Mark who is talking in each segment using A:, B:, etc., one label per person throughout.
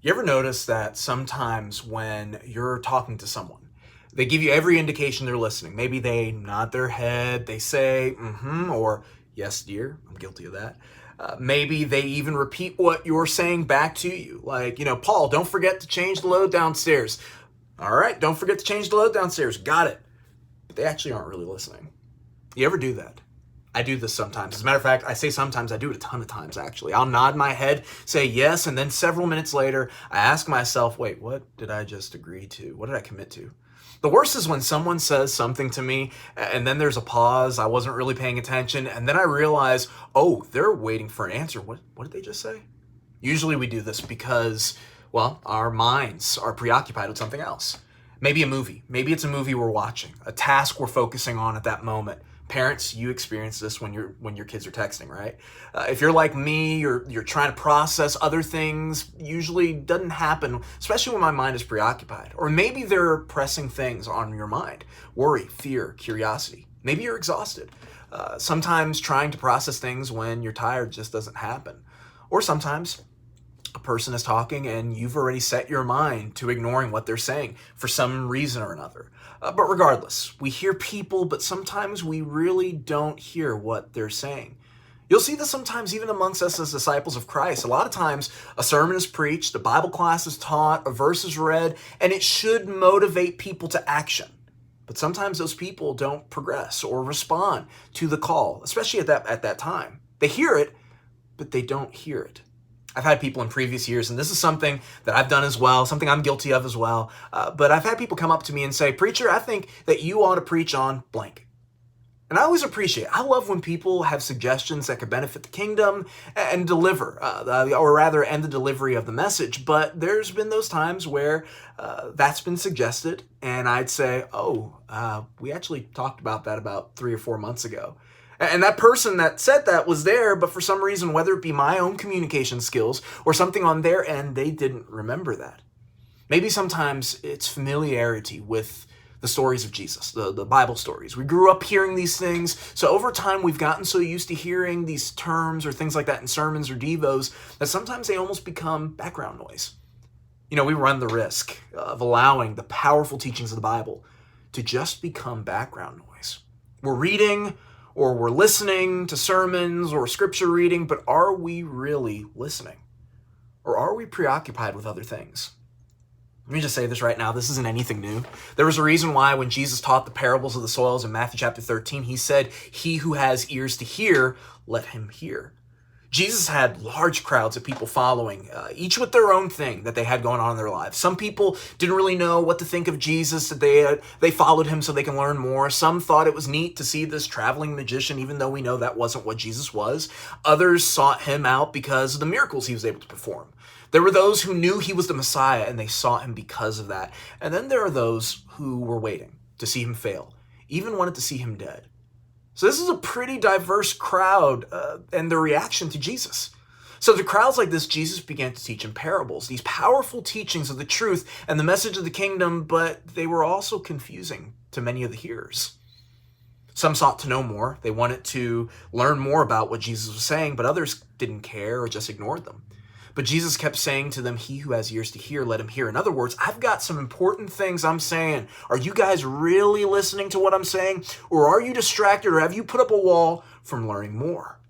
A: You ever notice that sometimes when you're talking to someone, they give you every indication they're listening? Maybe they nod their head, they say, or yes, dear, I'm guilty of that. Maybe they even repeat what you're saying back to you. Like, Paul, don't forget to change the load downstairs. All right, don't forget to change the load downstairs. Got it. But they actually aren't really listening. You ever do that? I do this sometimes. As a matter of fact, I say sometimes, I do it a ton of times actually. I'll nod my head, say yes, and then several minutes later, I ask myself, wait, what did I just agree to? What did I commit to? The worst is when someone says something to me and then there's a pause, I wasn't really paying attention, and then I realize, oh, they're waiting for an answer. What did they just say? Usually we do this because, well, our minds are preoccupied with something else. Maybe a movie. Maybe it's a movie we're watching, a task we're focusing on at that moment. Parents, you experience this when your kids are texting, right? If you're like me, you're trying to process other things. Usually doesn't happen, especially when my mind is preoccupied. Or maybe there are pressing things on your mind: worry, fear, curiosity. Maybe you're exhausted. Sometimes trying to process things when you're tired just doesn't happen. Or sometimes a person is talking and you've already set your mind to ignoring what they're saying for some reason or another. But regardless, we hear people, but sometimes we really don't hear what they're saying. You'll see this sometimes even amongst us as disciples of Christ. A lot of times a sermon is preached, a Bible class is taught, a verse is read, and it should motivate people to action. But sometimes those people don't progress or respond to the call, especially at that time. They hear it, but they don't hear it. I've had people in previous years, and this is something that I've done as well, something I'm guilty of as well, but I've had people come up to me and say, "Preacher, I think that you ought to preach on blank." And I always appreciate it. I love when people have suggestions that could benefit the kingdom and deliver, or rather end the delivery of the message. But there's been those times where that's been suggested, and I'd say, we actually talked about that about 3 or 4 months ago. And that person that said that was there, but for some reason, whether it be my own communication skills or something on their end, they didn't remember that. Maybe sometimes it's familiarity with the stories of Jesus, the Bible stories. We grew up hearing these things, so over time we've gotten so used to hearing these terms or things like that in sermons or devos that sometimes they almost become background noise. We run the risk of allowing the powerful teachings of the Bible to just become background noise. We're reading, or we're listening to sermons or scripture reading, but are we really listening? Or are we preoccupied with other things? Let me just say this right now. This isn't anything new. There was a reason why when Jesus taught the parables of the soils in Matthew chapter 13, he said, "He who has ears to hear, let him hear." Jesus had large crowds of people following, each with their own thing that they had going on in their lives. Some people didn't really know what to think of Jesus, that they followed him so they can learn more. Some thought it was neat to see this traveling magician, even though we know that wasn't what Jesus was. Others sought him out because of the miracles he was able to perform. There were those who knew he was the Messiah, and they sought him because of that. And then there are those who were waiting to see him fail, even wanted to see him dead. So this is a pretty diverse crowd and their reaction to Jesus. So to crowds like this, Jesus began to teach in parables, these powerful teachings of the truth and the message of the kingdom, but they were also confusing to many of the hearers. Some sought to know more. They wanted to learn more about what Jesus was saying, but others didn't care or just ignored them. But Jesus kept saying to them, "He who has ears to hear, let him hear." In other words, I've got some important things I'm saying. Are you guys really listening to what I'm saying? Or are you distracted, or have you put up a wall from learning more?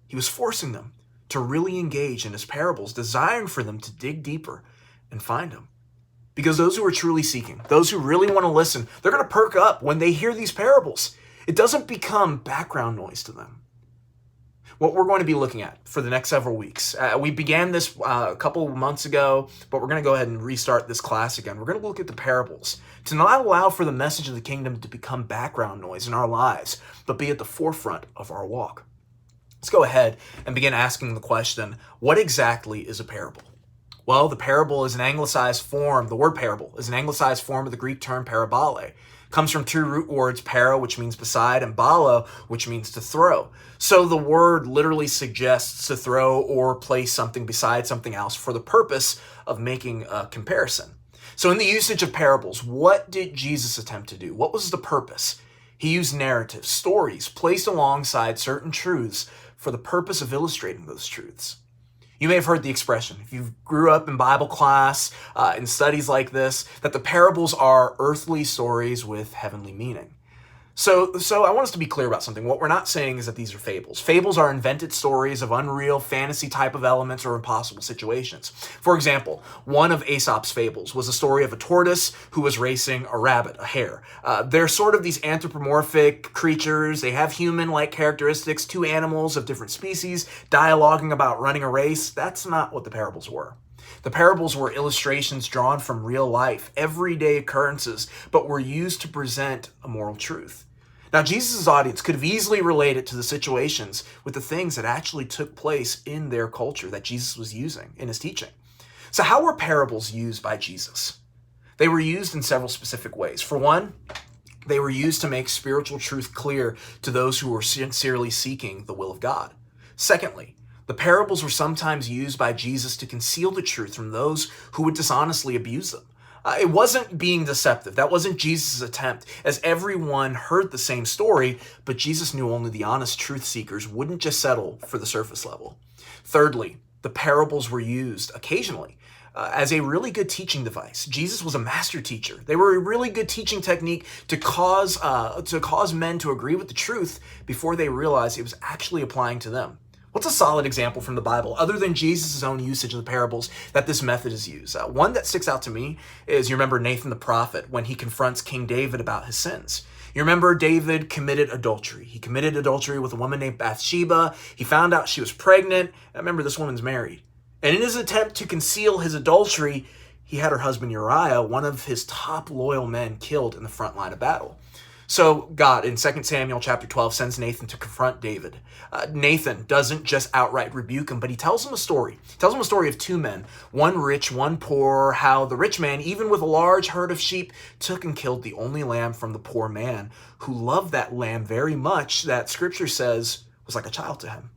A: He was forcing them to really engage in his parables, desiring for them to dig deeper and find him. Because those who are truly seeking, those who really want to listen, they're going to perk up when they hear these parables. It doesn't become background noise to them. What we're going to be looking at for the next several weeks. We began this a couple of months ago, but we're going to go ahead and restart this class again. We're going to look at the parables to not allow for the message of the kingdom to become background noise in our lives, but be at the forefront of our walk. Let's go ahead and begin asking the question, what exactly is a parable? Well, the parable is an anglicized form. The word parable is an anglicized form of the Greek term parabole. Comes from two root words, para, which means beside, and balo, which means to throw. So the word literally suggests to throw or place something beside something else for the purpose of making a comparison. So in the usage of parables, what did Jesus attempt to do? What was the purpose? He used narratives, stories, placed alongside certain truths for the purpose of illustrating those truths. You may have heard the expression, if you grew up in Bible class, in studies like this, that the parables are earthly stories with heavenly meaning. So I want us to be clear about something. What we're not saying is that these are fables. Fables are invented stories of unreal fantasy type of elements or impossible situations. For example, one of Aesop's fables was a story of a tortoise who was racing a rabbit, a hare. They're sort of these anthropomorphic creatures. They have human-like characteristics, two animals of different species, dialoguing about running a race. That's not what the parables were. The parables were illustrations drawn from real life, everyday occurrences, but were used to present a moral truth. Now, Jesus' audience could have easily related to the situations with the things that actually took place in their culture that Jesus was using in his teaching. So how were parables used by Jesus? They were used in several specific ways. For one, they were used to make spiritual truth clear to those who were sincerely seeking the will of God. Secondly, the parables were sometimes used by Jesus to conceal the truth from those who would dishonestly abuse them. It wasn't being deceptive. That wasn't Jesus' attempt, as everyone heard the same story, but Jesus knew only the honest truth seekers wouldn't just settle for the surface level. Thirdly, the parables were used occasionally as a really good teaching device. Jesus was a master teacher. They were a really good teaching technique to cause men to agree with the truth before they realized it was actually applying to them. What's a solid example from the Bible, other than Jesus' own usage of the parables, that this method is used? One that sticks out to me is, you remember Nathan the prophet when he confronts King David about his sins. You remember David committed adultery. He committed adultery with a woman named Bathsheba. He found out she was pregnant. Remember, this woman's married. And in his attempt to conceal his adultery, he had her husband Uriah, one of his top loyal men, killed in the front line of battle. So God, in 2 Samuel chapter 12, sends Nathan to confront David. Nathan doesn't just outright rebuke him, but he tells him a story. He tells him a story of two men, one rich, one poor, how the rich man, even with a large herd of sheep, took and killed the only lamb from the poor man, who loved that lamb very much that Scripture says was like a child to him.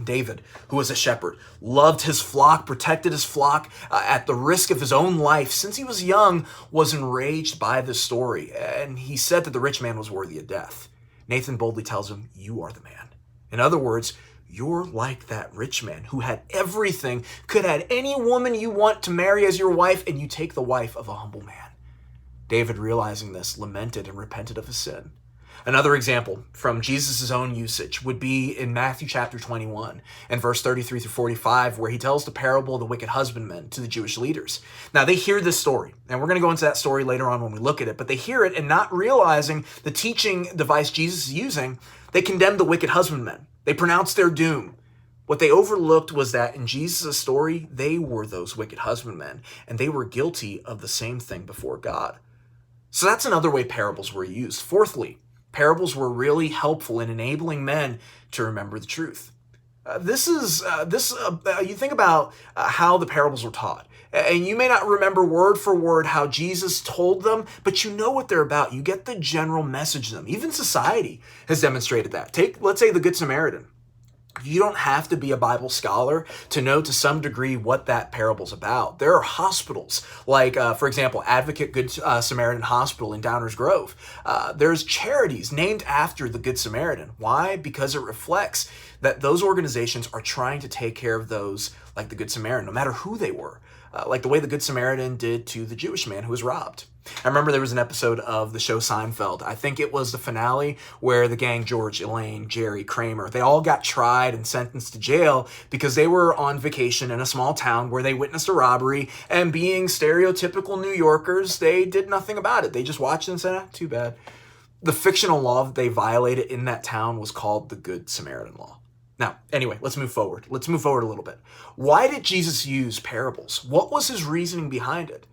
A: David, who was a shepherd, loved his flock, protected his flock at the risk of his own life. Since he was young, was enraged by this story, and he said that the rich man was worthy of death. Nathan boldly tells him, "You are the man." In other words, you're like that rich man who had everything, could have any woman you want to marry as your wife, and you take the wife of a humble man. David, realizing this, lamented and repented of his sin. Another example from Jesus' own usage would be in Matthew chapter 21 and verse 33 through 45, where he tells the parable of the wicked husbandman to the Jewish leaders. Now, they hear this story, and we're going to go into that story later on when we look at it, but they hear it, and not realizing the teaching device Jesus is using, they condemn the wicked husbandmen. They pronounce their doom. What they overlooked was that in Jesus' story, they were those wicked husbandmen, and they were guilty of the same thing before God. So that's another way parables were used. Fourthly, parables were really helpful in enabling men to remember the truth. You think about how the parables were taught, and you may not remember word for word how Jesus told them, but you know what they're about. You get the general message of them. Even society has demonstrated that. Let's say, the Good Samaritan. You don't have to be a Bible scholar to know to some degree what that parable's about. There are hospitals, like, for example, Advocate Good Samaritan Hospital in Downers Grove. There's charities named after the Good Samaritan. Why? Because it reflects that those organizations are trying to take care of those like the Good Samaritan, no matter who they were. Like the way the Good Samaritan did to the Jewish man who was robbed. I remember there was an episode of the show Seinfeld. I think it was the finale where the gang, George, Elaine, Jerry, Kramer, they all got tried and sentenced to jail because they were on vacation in a small town where they witnessed a robbery, and being stereotypical New Yorkers, they did nothing about it. They just watched it and said, too bad. The fictional law that they violated in that town was called the Good Samaritan Law. Now, anyway, let's move forward. Let's move forward a little bit. Why did Jesus use parables? What was his reasoning behind it?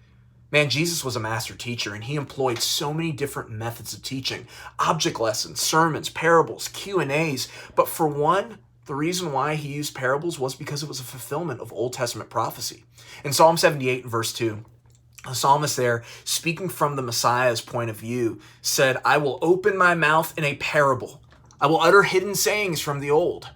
A: Man, Jesus was a master teacher, and he employed so many different methods of teaching: object lessons, sermons, parables, Q&As. But for one, the reason why he used parables was because it was a fulfillment of Old Testament prophecy. In Psalm 78, verse 2, the psalmist there, speaking from the Messiah's point of view, said, "I will open my mouth in a parable. I will utter hidden sayings from the old."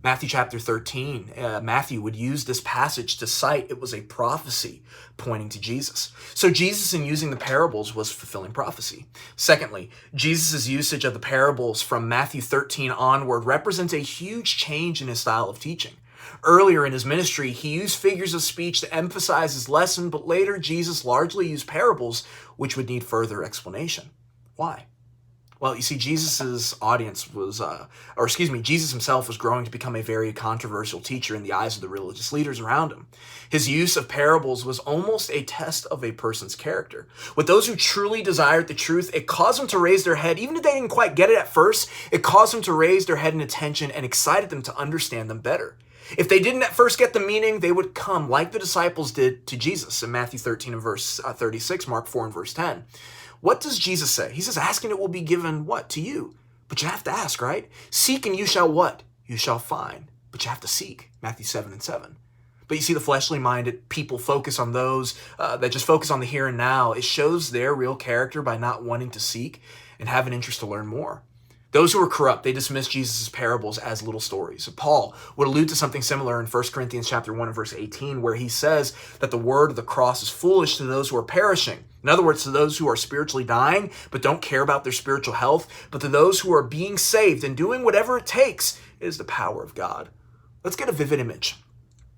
A: Matthew chapter 13, Matthew would use this passage to cite it was a prophecy pointing to Jesus. So Jesus, in using the parables, was fulfilling prophecy. Secondly, Jesus' usage of the parables from Matthew 13 onward represents a huge change in his style of teaching. Earlier in his ministry, he used figures of speech to emphasize his lesson, but later Jesus largely used parables, which would need further explanation. Why? Well, you see, Jesus himself was growing to become a very controversial teacher in the eyes of the religious leaders around him. His use of parables was almost a test of a person's character. With those who truly desired the truth, it caused them to raise their head, even if they didn't quite get it at first, it caused them to raise their head in attention and excited them to understand them better. If they didn't at first get the meaning, they would come like the disciples did to Jesus in Matthew 13 and verse 36, Mark 4 and verse 10. What does Jesus say? He says, asking it will be given what? To you. But you have to ask, right? Seek and you shall what? You shall find. But you have to seek. Matthew 7 and 7. But you see, the fleshly minded people focus on those that just focus on the here and now. It shows their real character by not wanting to seek and have an interest to learn more. Those who are corrupt, they dismiss Jesus' parables as little stories. Paul would allude to something similar in 1 Corinthians chapter 1 and verse 18, where he says that the word of the cross is foolish to those who are perishing. In other words, to those who are spiritually dying but don't care about their spiritual health, but to those who are being saved and doing whatever it takes, it is the power of God. Let's get a vivid image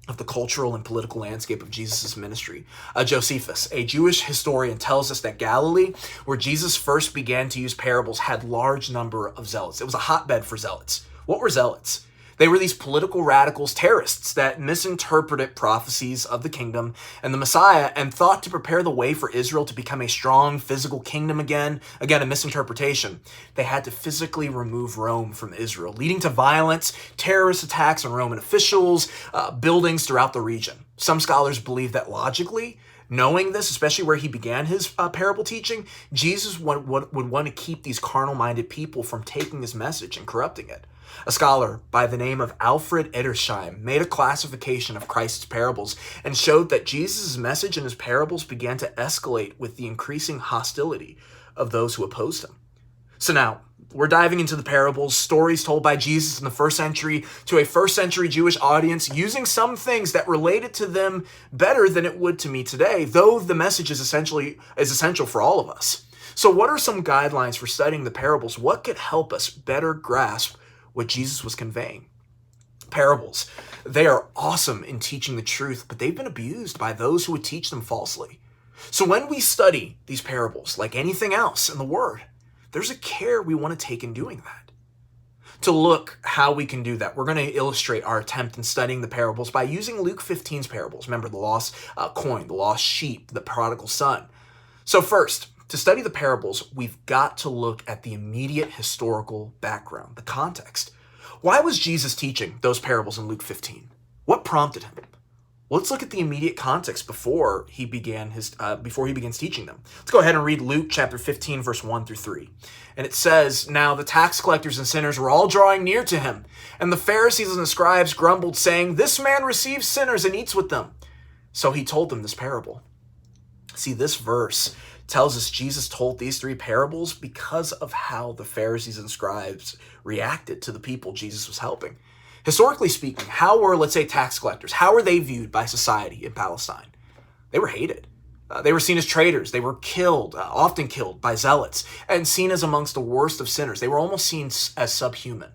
A: of the cultural and political landscape of Jesus' ministry. Josephus, a Jewish historian, tells us that Galilee, where Jesus first began to use parables, had large number of zealots. It was a hotbed for zealots. What were zealots? They were these political radicals, terrorists that misinterpreted prophecies of the kingdom and the Messiah and thought to prepare the way for Israel to become a strong physical kingdom again. Again, a misinterpretation. They had to physically remove Rome from Israel, leading to violence, terrorist attacks on Roman officials, buildings throughout the region. Some scholars believe that logically, knowing this, especially where he began his parable teaching, Jesus would want to keep these carnal-minded people from taking his message and corrupting it. A scholar by the name of Alfred Edersheim made a classification of Christ's parables and showed that Jesus' message and his parables began to escalate with the increasing hostility of those who opposed him. So now, we're diving into the parables, stories told by Jesus in the first century to a first century Jewish audience, using some things that related to them better than it would to me today, though the message is essential for all of us. So what are some guidelines for studying the parables? What could help us better grasp what Jesus was conveying? Parables, they are awesome in teaching the truth, but they've been abused by those who would teach them falsely. So when we study these parables, like anything else in the Word, there's a care we want to take in doing that. To look how we can do that, we're going to illustrate our attempt in studying the parables by using Luke 15's parables. Remember, the lost coin, the lost sheep, the prodigal son. So first, to study the parables, we've got to look at the immediate historical background, the context. Why was Jesus teaching those parables in Luke 15? What prompted him? Well, let's look at the immediate context before he begins teaching them. Let's go ahead and read Luke chapter 15, verse 1 through 3. And it says, "Now the tax collectors and sinners were all drawing near to him, and the Pharisees and the scribes grumbled, saying, 'This man receives sinners and eats with them.' So he told them this parable." See, this verse tells us Jesus told these three parables because of how the Pharisees and scribes reacted to the people Jesus was helping. Historically speaking, how were, let's say, tax collectors, how were they viewed by society in Palestine? They were hated. They were seen as traitors. They were killed, often killed by zealots, and seen as amongst the worst of sinners. They were almost seen as subhuman.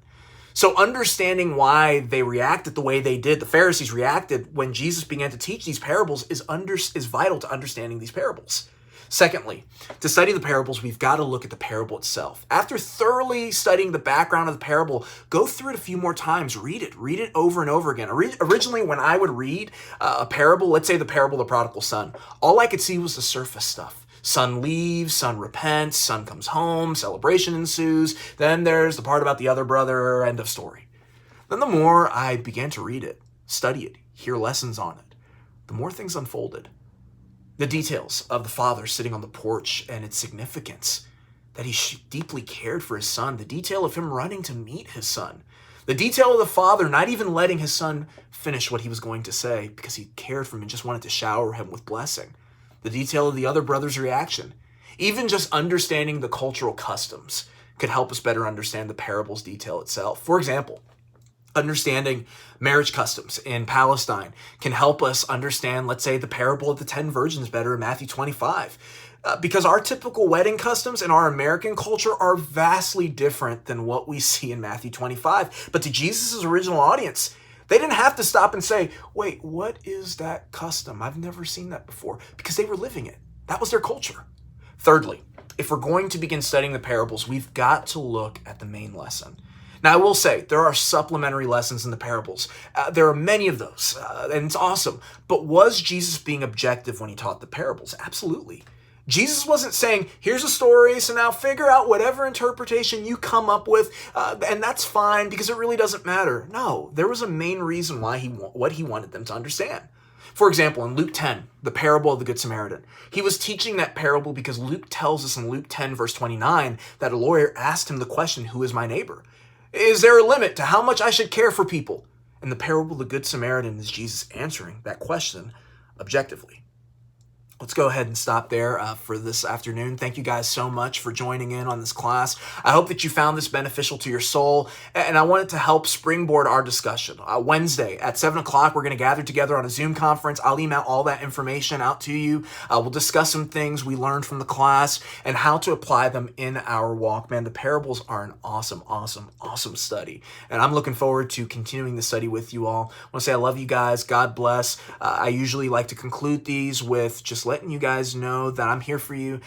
A: So understanding why they reacted the way they did, the Pharisees reacted when Jesus began to teach these parables is vital to understanding these parables. Secondly, to study the parables, we've got to look at the parable itself. After thoroughly studying the background of the parable, go through it a few more times. Read it over and over again. Originally, when I would read a parable, let's say the parable of the prodigal son, all I could see was the surface stuff. Son leaves, son repents, son comes home, celebration ensues. Then there's the part about the other brother, end of story. Then the more I began to read it, study it, hear lessons on it, the more things unfolded. The details of the father sitting on the porch and its significance, that he deeply cared for his son, the detail of him running to meet his son, the detail of the father not even letting his son finish what he was going to say because he cared for him and just wanted to shower him with blessing, the detail of the other brother's reaction, even just understanding the cultural customs could help us better understand the parable's detail itself. For example, understanding marriage customs in Palestine can help us understand, let's say, the parable of the 10 virgins better in Matthew 25. Because our typical wedding customs in our American culture are vastly different than what we see in Matthew 25. But to Jesus' original audience, They didn't have to stop and say, wait, what is that custom? I've never seen that before, because they were living it. That was their culture. Thirdly, if we're going to begin studying the parables, we've got to look at the main lesson. Now, I will say, there are supplementary lessons in the parables. There are many of those, and it's awesome. But was Jesus being objective when he taught the parables? Absolutely. Jesus wasn't saying, here's a story, so now figure out whatever interpretation you come up with, and that's fine because it really doesn't matter. No, there was a main reason why what he wanted them to understand. For example, in Luke 10, the parable of the Good Samaritan, he was teaching that parable because Luke tells us in Luke 10, verse 29, that a lawyer asked him the question, who is my neighbor? Is there a limit to how much I should care for people? And the parable of the Good Samaritan is Jesus answering that question objectively. Let's go ahead and stop there for this afternoon. Thank you guys so much for joining in on this class. I hope that you found this beneficial to your soul, and I wanted to help springboard our discussion. Wednesday at 7 o'clock, we're going to gather together on a Zoom conference. I'll email all that information out to you. We'll discuss some things we learned from the class and how to apply them in our walk. Man, the parables are an awesome, awesome, awesome study, and I'm looking forward to continuing the study with you all. I want to say I love you guys. God bless. I usually like to conclude these with just letting you guys know that I'm here for you.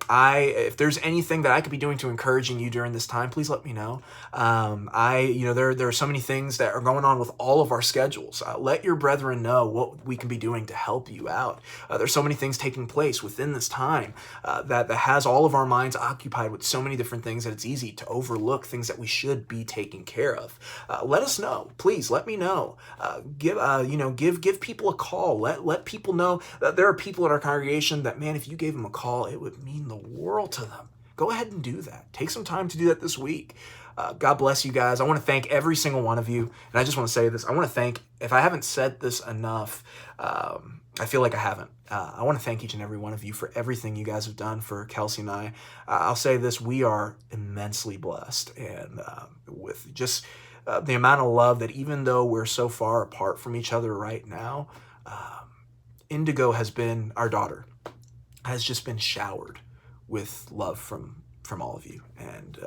A: If there's anything that I could be doing to encouraging you during this time, please let me know. There are so many things that are going on with all of our schedules. Let your brethren know what we can be doing to help you out. There's so many things taking place within this time that has all of our minds occupied with so many different things that it's easy to overlook things that we should be taking care of. Let us know. Please let me know. Give people a call. Let people know that there are people in our congregation that, man, if you gave them a call, it would mean the world to them. Go ahead and do that. Take some time to do that this week. God bless you guys. I want to thank every single one of you. And I just want to say this. I want to thank, if I haven't said this enough, I feel like I haven't. I want to thank each and every one of you for everything you guys have done for Kelsey and I. I'll say this, we are immensely blessed, and with just the amount of love that, even though we're so far apart from each other right now, Indigo has been, our daughter, has just been showered with love from all of you. And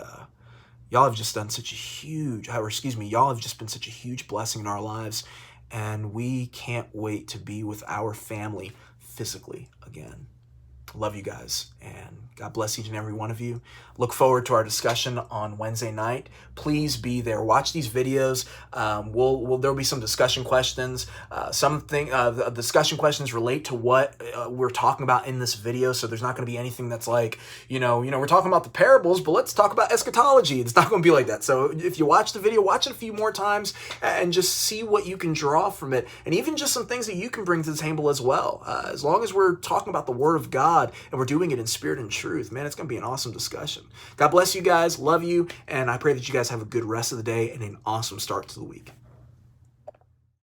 A: y'all have just done such a huge, y'all have just been such a huge blessing in our lives. And we can't wait to be with our family physically again. Love you guys, and God bless each and every one of you. Look forward to our discussion on Wednesday night. Please be there. Watch these videos. There'll be some discussion questions. The discussion questions relate to what we're talking about in this video. So there's not going to be anything that's like, we're talking about the parables, but let's talk about eschatology. It's not going to be like that. So if you watch the video, watch it a few more times and just see what you can draw from it, and even just some things that you can bring to the table as well. As long as we're talking about the Word of God and we're doing it in spirit and truth, man, it's going to be an awesome discussion. God bless you guys. Love you. And I pray that you guys have a good rest of the day and an awesome start to the week.